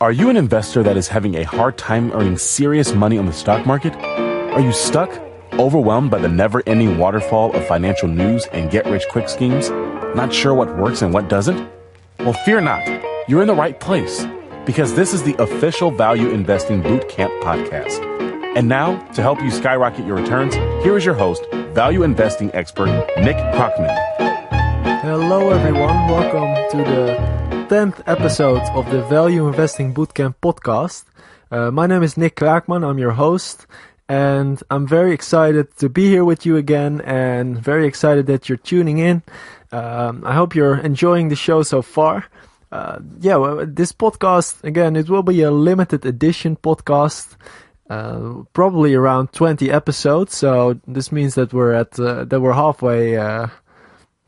Are you an investor that is having a hard time earning serious money on the stock market? Are you stuck, overwhelmed by the never-ending waterfall of financial news and get-rich-quick schemes? Not sure what works and what doesn't? Well, fear not. You're in the right place, because this is the official Value Investing Bootcamp podcast. And now, to help you skyrocket your returns, here is your host, value investing expert, Nick Krockman. Hello everyone, welcome to the 10th episode of the Value Investing Bootcamp podcast. My name is Nick Krockman, I'm your host, and I'm very excited to be here with you again and very excited that you're tuning in. I hope you're enjoying the show so far. This podcast, again, it will be a limited edition podcast. Probably around 20 episodes, so this means that we're halfway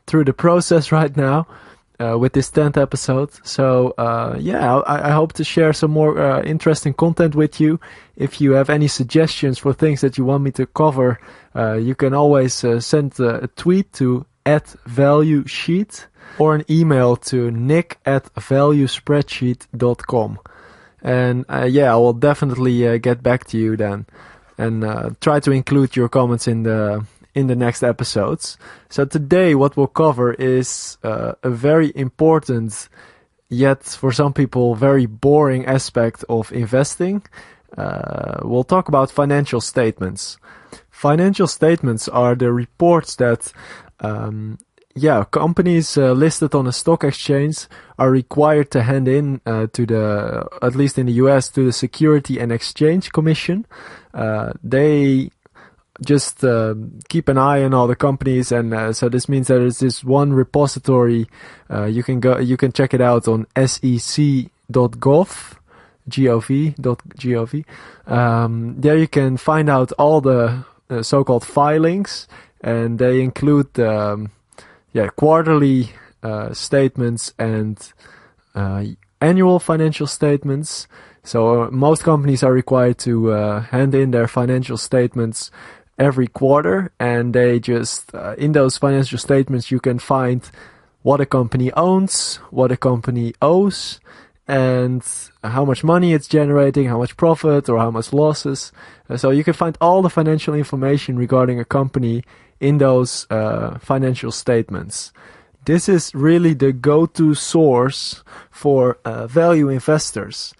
through the process right now with this 10th episode. So I hope to share some more interesting content with you. If you have any suggestions for things that you want me to cover, you can always send a tweet to @valuesheet or an email to nick@valuespreadsheet.com. And I will definitely get back to you then and try to include your comments in the next episodes. So today what we'll cover is a very important, yet for some people very boring aspect of investing. We'll talk about financial statements. Financial statements are the reports that companies listed on a stock exchange are required to hand in to at least in the US, to the Security and Exchange Commission. They just keep an eye on all the companies, and so this means that there's this one repository. You can check it out on sec.gov. gov. There you can find out all the so-called filings, and they include quarterly statements and annual financial statements. So most companies are required to hand in their financial statements every quarter, and they just in those financial statements you can find what a company owns, what a company owes, and how much money it's generating, how much profit or how much losses. So you can find all the financial information regarding a company in those financial statements. This is really the go-to source for value investors.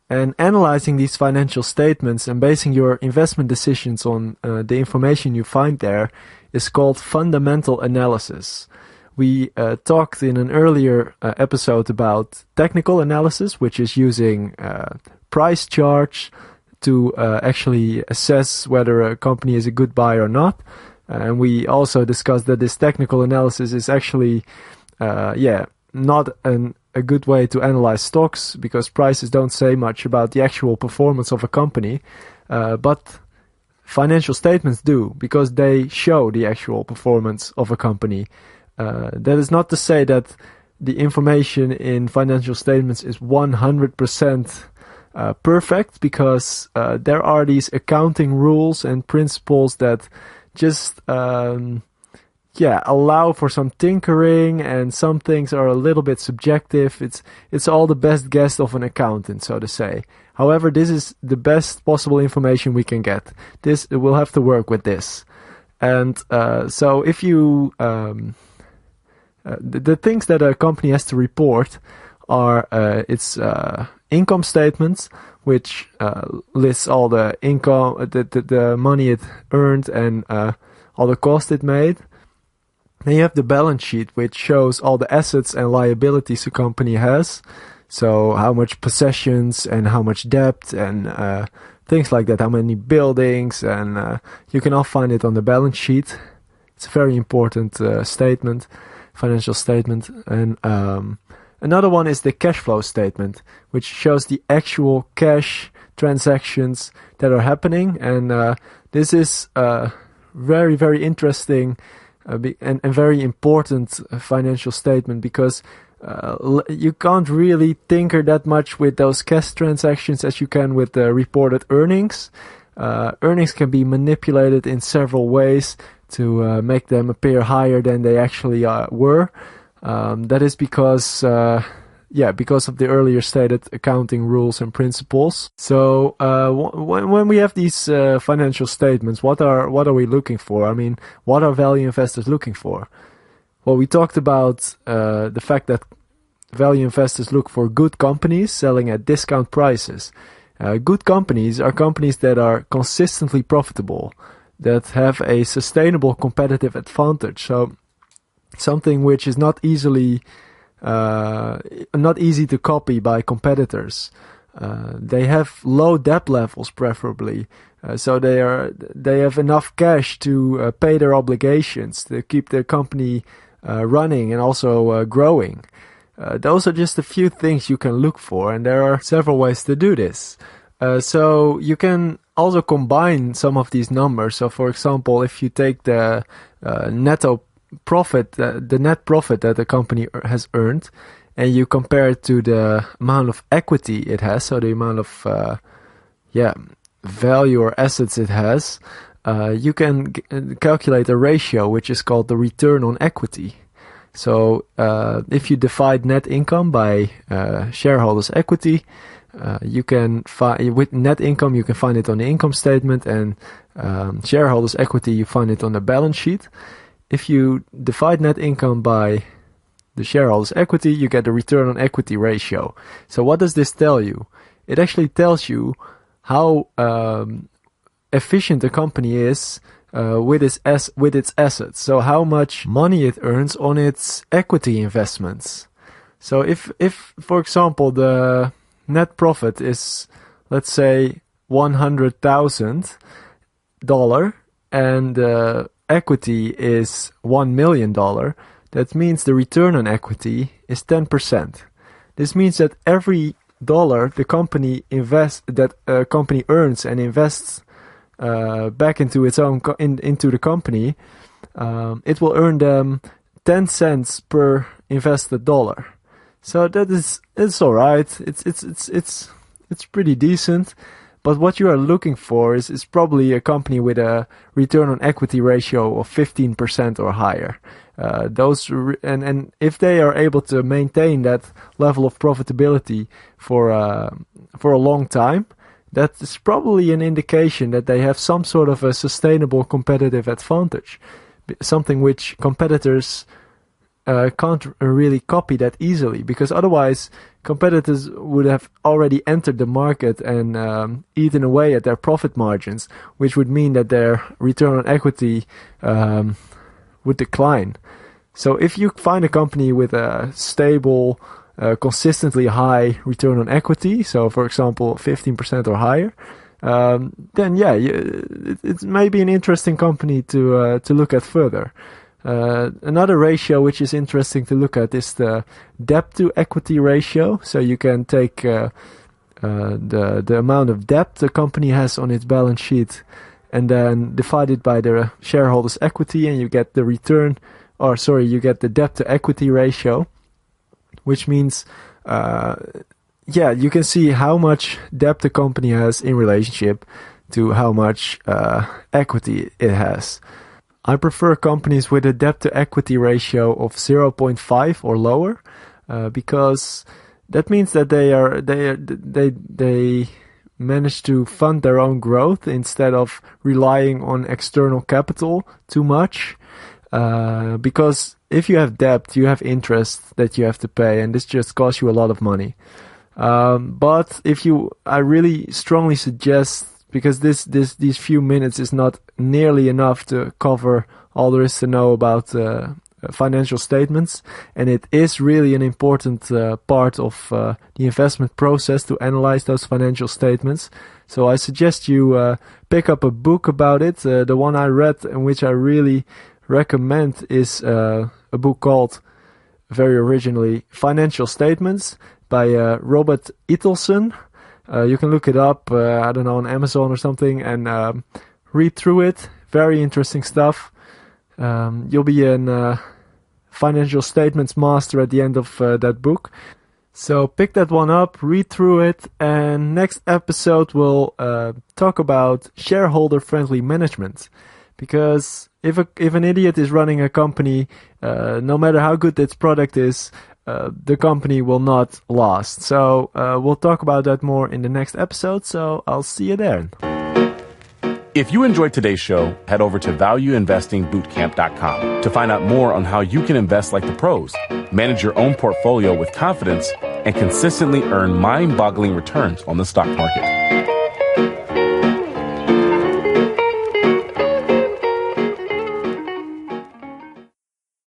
And analyzing these financial statements and basing your investment decisions on the information you find there is called fundamental analysis. We talked in an earlier episode about technical analysis, which is using price charts to actually assess whether a company is a good buy or not. And we also discussed that this technical analysis is actually not a good way to analyze stocks, because prices don't say much about the actual performance of a company, but financial statements do, because they show the actual performance of a company. That is not to say that the information in financial statements is 100% perfect, because there are these accounting rules and principles that just allow for some tinkering, and some things are a little bit subjective. It's all the best guess of an accountant, so to say. However, this is the best possible information we can get. We'll have to work with this. And so if you the things that a company has to report are its income statements, which lists all the income, the money it earned, and all the cost it made. Then you have the balance sheet, which shows all the assets and liabilities a company has. So how much possessions and how much debt and things like that, how many buildings, and you can all find it on the balance sheet. It's a very important financial statement. And another one is the cash flow statement, which shows the actual cash transactions that are happening. And this is very, very interesting and very important financial statement, because you can't really tinker that much with those cash transactions as you can with the reported earnings. Earnings can be manipulated in several ways to make them appear higher than they actually were. That is because because of the earlier stated accounting rules and principles. So when we have these financial statements, what are we looking for? I mean, what are value investors looking for? Well, we talked about the fact that value investors look for good companies selling at discount prices. Good companies are companies that are consistently profitable, that have a sustainable competitive advantage. So something which is not easy to copy by competitors. They have low debt levels, preferably, so they have enough cash to pay their obligations, to keep their company running and also growing. Those are just a few things you can look for, and there are several ways to do this. So you can also combine some of these numbers. So, for example, if you take the netto profit, the net profit that the company has earned, and you compare it to the amount of equity it has, so the amount of value or assets it has, you can calculate a ratio which is called the return on equity. So if you divide net income by shareholders' equity, you can find, with net income you can find it on the income statement, and shareholders' equity you find it on the balance sheet. If you divide net income by the shareholders' equity, you get the return on equity ratio. So what does this tell you? It actually tells you how efficient a company is with its assets. So how much money it earns on its equity investments. So if for example the net profit is, let's say, $100,000 and equity is $1 million, that means the return on equity is 10%. This means that every dollar the company company earns and invests back into its own into the company, it will earn them 10 cents per invested dollar. So it's all right. It's pretty decent. But what you are looking for is probably a company with a return on equity ratio of 15% or higher. And if they are able to maintain that level of profitability for a long time, that is probably an indication that they have some sort of a sustainable competitive advantage, something which competitors can't really copy that easily, because otherwise competitors would have already entered the market and eaten away at their profit margins, which would mean that their return on equity would decline. So if you find a company with a stable, consistently high return on equity, so for example 15% or higher, then it may be an interesting company to look at further. Another ratio which is interesting to look at is the debt to equity ratio. So you can take the amount of debt the company has on its balance sheet and then divide it by the shareholders' equity, and you get the you get the debt to equity ratio, which means you can see how much debt the company has in relationship to how much equity it has. I prefer companies with a debt to equity ratio of 0.5 or lower, because that means that they manage to fund their own growth instead of relying on external capital too much. Because if you have debt, you have interest that you have to pay, and this just costs you a lot of money. But I really strongly suggest, because these few minutes is not nearly enough to cover all there is to know about financial statements, and it is really an important part of the investment process to analyze those financial statements. So I suggest you pick up a book about it. The one I read and which I really recommend is a book called, very originally, Financial Statements by Robert Ittelson. You can look it up, on Amazon or something, and read through it. Very interesting stuff. You'll be a financial statements master at the end of that book. So pick that one up, read through it, and next episode we'll talk about shareholder-friendly management. Because if an idiot is running a company, no matter how good its product is, the company will not last. So we'll talk about that more in the next episode. So I'll see you there. If you enjoyed today's show, head over to valueinvestingbootcamp.com to find out more on how you can invest like the pros, manage your own portfolio with confidence, and consistently earn mind-boggling returns on the stock market.